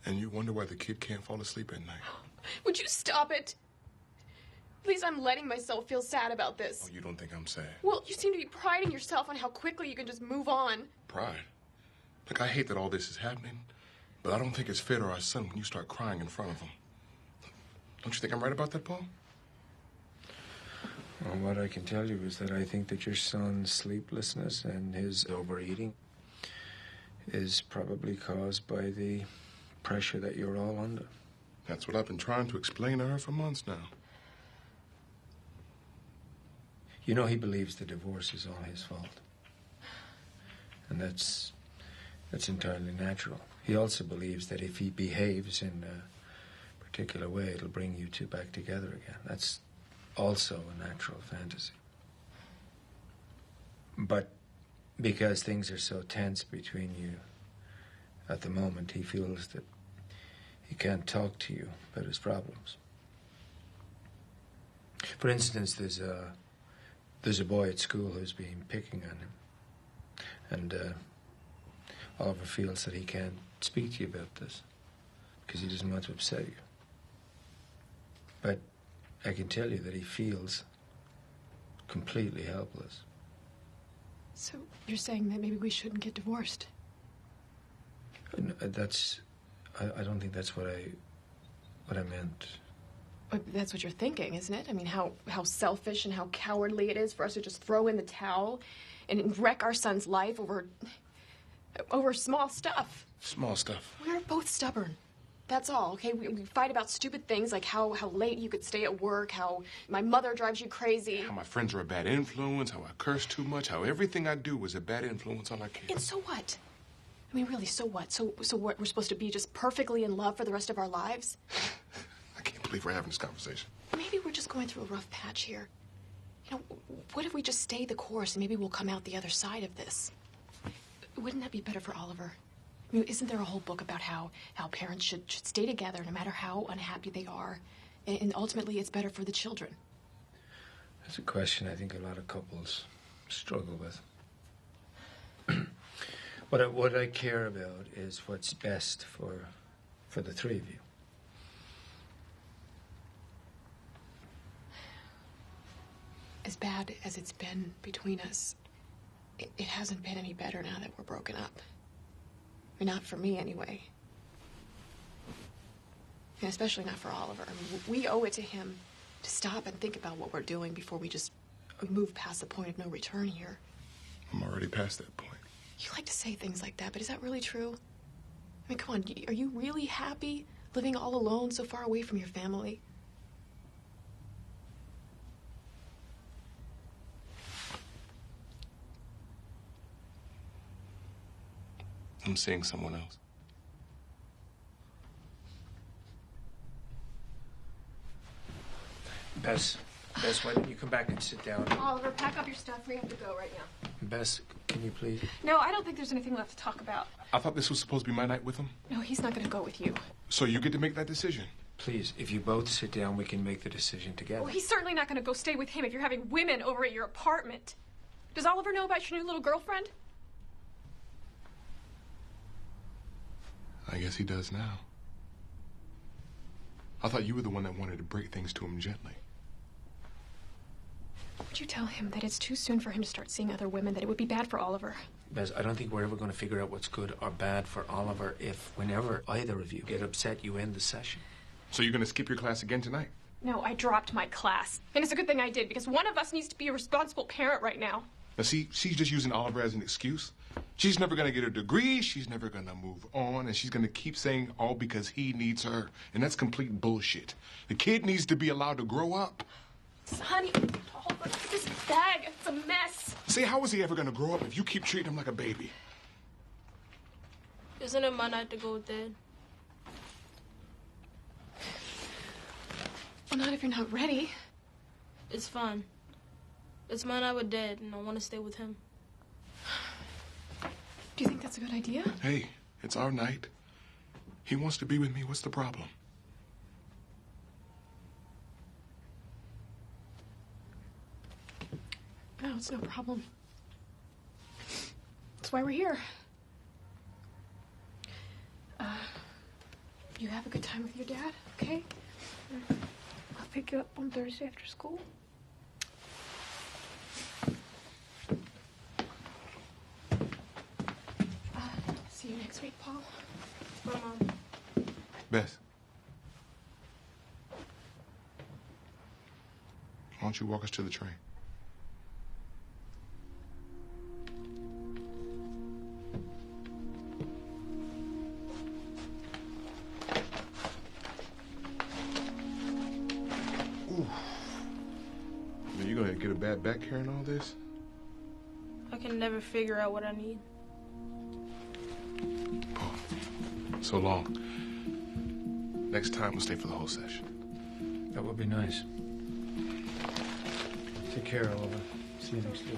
And you wonder why the kid can't fall asleep at night. Would you stop it? Please, I'm letting myself feel sad about this. Oh, you don't think I'm sad? Well, you seem to be priding yourself on how quickly you can just move on. Pride? Look, I hate that all this is happening, but I don't think it's fair to our son when you start crying in front of him. Don't you think I'm right about that, Paul? Well, what I can tell you is that I think that your son's sleeplessness and his overeating is probably caused by the pressure that you're all under. That's what I've been trying to explain to her for months now. You know, he believes the divorce is all his fault. And that's entirely natural. He also believes that if he behaves in a particular way, it'll bring you two back together again. That's also a natural fantasy. But because things are so tense between you at the moment, he feels that he can't talk to you about his problems. For instance, there's a boy at school who's been picking on him. And Oliver feels that he can't speak to you about this because he doesn't want to upset you. But I can tell you that he feels completely helpless. So you're saying that maybe we shouldn't get divorced? I don't think that's what I meant. But that's what you're thinking, isn't it? I mean, how selfish and how cowardly it is for us to just throw in the towel and wreck our son's life over small stuff. Small stuff. We're both stubborn. That's all, okay? We fight about stupid things like how late you could stay at work, how my mother drives you crazy. How my friends are a bad influence, how I curse too much, how everything I do is a bad influence on our kids. And so what? I mean, really, so what? So what, we're supposed to be just perfectly in love for the rest of our lives? I can't believe we're having this conversation. Maybe we're just going through a rough patch here. You know, what if we just stay the course and maybe we'll come out the other side of this? Wouldn't that be better for Oliver? I mean, isn't there a whole book about how parents should stay together no matter how unhappy they are? And ultimately, it's better for the children. That's a question I think a lot of couples struggle with. What I care about is what's best for the three of you. As bad as it's been between us, it hasn't been any better now that we're broken up. I mean, not for me, anyway. And especially not for Oliver. I mean, we owe it to him to stop and think about what we're doing before we move past the point of no return here. I'm already past that point. You like to say things like that, but is that really true? I mean, come on, are you really happy living all alone so far away from your family? I'm seeing someone else. Bess, why don't you come back and sit down? Oliver, pack up your stuff. We have to go right now. Bess, can you please? No, I don't think there's anything left to talk about. I thought this was supposed to be my night with him. No, he's not going to go with you. So you get to make that decision. Please, if you both sit down, we can make the decision together. Well, he's certainly not going to go stay with him if you're having women over at your apartment. Does Oliver know about your new little girlfriend? I guess he does now. I thought you were the one that wanted to break things to him gently. Would you tell him that it's too soon for him to start seeing other women, that it would be bad for Oliver? Bess, I don't think we're ever going to figure out what's good or bad for Oliver if, whenever either of you get upset, you end the session. So you're going to skip your class again tonight? No, I dropped my class. And it's a good thing I did, because one of us needs to be a responsible parent right now. Now, see, she's just using Oliver as an excuse. She's never going to get her degree. She's never going to move on. And she's going to keep saying all because he needs her. And that's complete bullshit. The kid needs to be allowed to grow up. Honey, Oliver, this bag, it's a mess. See, how is he ever going to grow up if you keep treating him like a baby? Isn't it my night to go with Dad? Well, not if you're not ready. It's fine. It's my night with Dad, and I want to stay with him. Do you think that's a good idea? Hey, it's our night. He wants to be with me. What's the problem? No, it's no problem. That's why we're here. You have a good time with your dad, okay? I'll pick you up on Thursday after school. See you next week, Paul. Bye, Mom. Bess. Why don't you walk us to the train? Ooh. You gonna get a bad back carrying all this? I can never figure out what I need. Oh, so long. Next time we'll stay for the whole session. That would be nice. Take care, Oliver. See you next week.